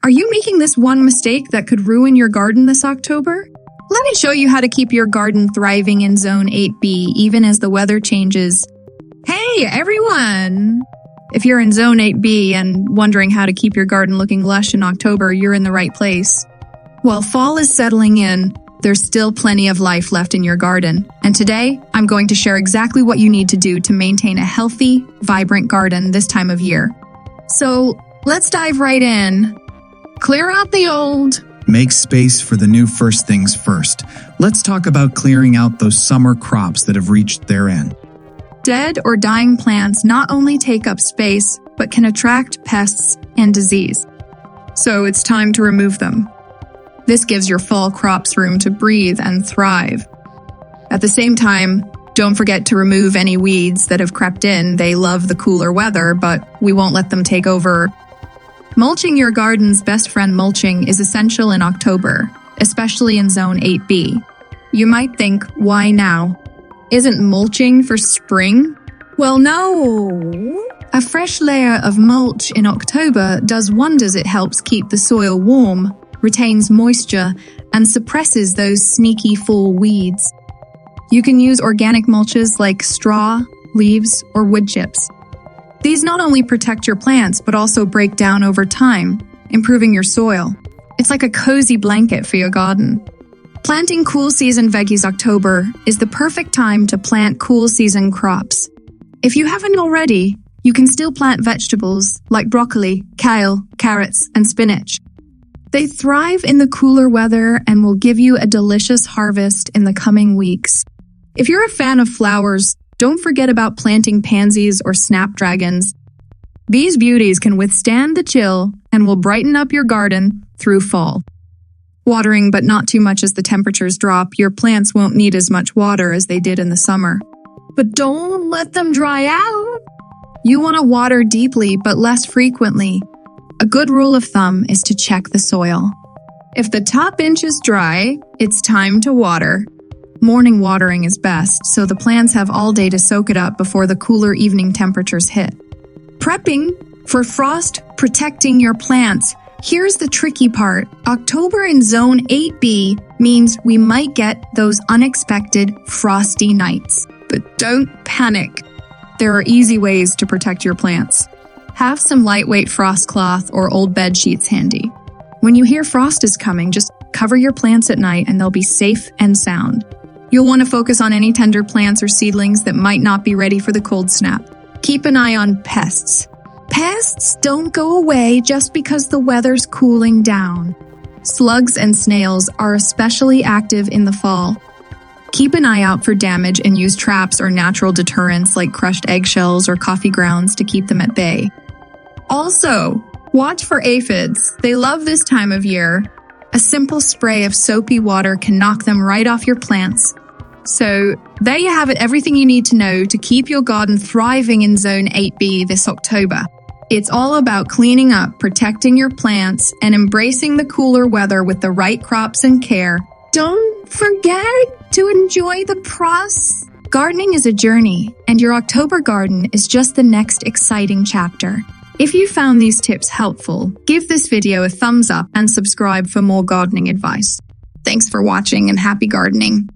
Are you making this one mistake that could ruin your garden this October? Let me show you how to keep your garden thriving in Zone 8B even as the weather changes. Hey, everyone! If you're in Zone 8B and wondering how to keep your garden looking lush in October, you're in the right place. While fall is settling in, there's still plenty of life left in your garden. And today, I'm going to share exactly what you need to do to maintain a healthy, vibrant garden this time of year. So, let's dive right in. Clear out the old. Make space for the new first things first. Let's talk about clearing out those summer crops that have reached their end. Dead or dying plants not only take up space, but can attract pests and disease. So it's time to remove them. This gives your fall crops room to breathe and thrive. At the same time, don't forget to remove any weeds that have crept in. They love the cooler weather, but we won't let them take over. Mulching your garden's best friend, mulching, is essential in October, especially in Zone 8B. You might think, why now? Isn't mulching for spring? Well, no! A fresh layer of mulch in October does wonders. It helps keep the soil warm, retains moisture, and suppresses those sneaky fall weeds. You can use organic mulches like straw, leaves, or wood chips. These not only protect your plants, but also break down over time, improving your soil. It's like a cozy blanket for your garden. Planting cool season veggies October is the perfect time to plant cool season crops. If you haven't already, you can still plant vegetables like broccoli, kale, carrots, and spinach. They thrive in the cooler weather and will give you a delicious harvest in the coming weeks. If you're a fan of flowers, don't forget about planting pansies or snapdragons. These beauties can withstand the chill and will brighten up your garden through fall. Watering, but not too much as the temperatures drop. Your plants won't need as much water as they did in the summer. But don't let them dry out. You want to water deeply, but less frequently. A good rule of thumb is to check the soil. If the top inch is dry, it's time to water. Morning watering is best, so the plants have all day to soak it up before the cooler evening temperatures hit. Prepping for frost, protecting your plants. Here's the tricky part. October in Zone 8B means we might get those unexpected frosty nights. But don't panic. There are easy ways to protect your plants. Have some lightweight frost cloth or old bed sheets handy. When you hear frost is coming, just cover your plants at night and they'll be safe and sound. You'll want to focus on any tender plants or seedlings that might not be ready for the cold snap. Keep an eye on pests. Pests don't go away just because the weather's cooling down. Slugs and snails are especially active in the fall. Keep an eye out for damage and use traps or natural deterrents like crushed eggshells or coffee grounds to keep them at bay. Also, watch for aphids. They love this time of year. A simple spray of soapy water can knock them right off your plants. So, there you have it, everything you need to know to keep your garden thriving in Zone 8B this October. It's all about cleaning up, protecting your plants, and embracing the cooler weather with the right crops and care. Don't forget to enjoy the process. Gardening is a journey, and your October garden is just the next exciting chapter. If you found these tips helpful, give this video a thumbs up and subscribe for more gardening advice. Thanks for watching and happy gardening.